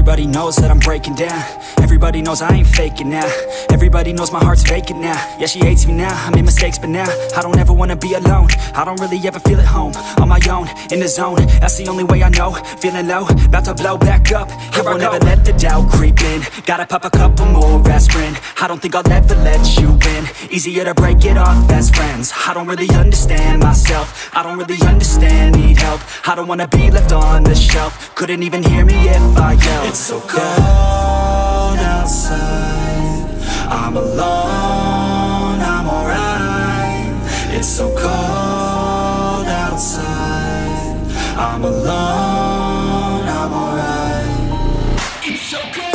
Everybody knows that I'm breaking down. Everybody knows I ain't faking now. Everybody knows my heart's vacant now. Yeah, she hates me now, I made mistakes but now I don't ever wanna be alone. I don't really ever feel at home. On my own, in the zone, that's the only way I know. Feeling low, about to blow back up. Here I won't ever let the doubt creep in. Gotta pop a couple more aspirin. I don't think I'll ever let you in. Easier to break it off best friends. I don't really understand myself. I don't really understand, need help. I don't wanna be left on the shelf. Couldn't even hear me if I yelled. It's so cold outside. I'm alone, I'm alright. It's so cold outside. I'm alone, I'm alright. It's so cold.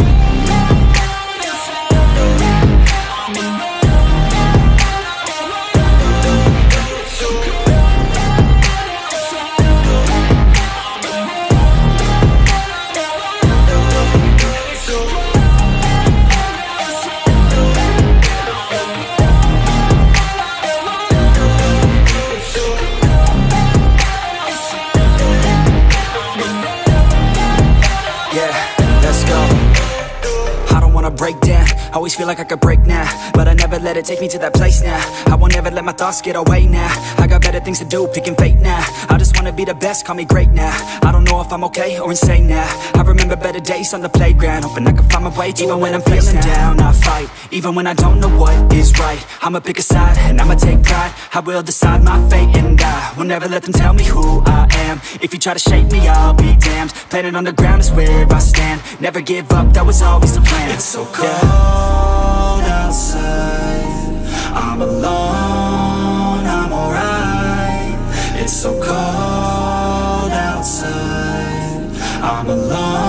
Break down, always feel like I could break now, but I never let it take me to that place now. I won't ever let my thoughts get away now. I got better things to do, picking fate now. I just wanna be the best, call me great now. I don't know if I'm okay or insane now. I remember better days on the playground, hoping I can find my way. Even when I'm feeling down, I fight. Even when I don't know what is right, I'ma pick a side and I'ma take pride. I will decide my fate and I will never let them tell me who I am. If you try to shake me, I'll be damned. Planet on the ground is where I stand. Never give up, that was always the plan. It's so cold outside. I'm alone, I'm alright. It's so cold outside. I'm alone.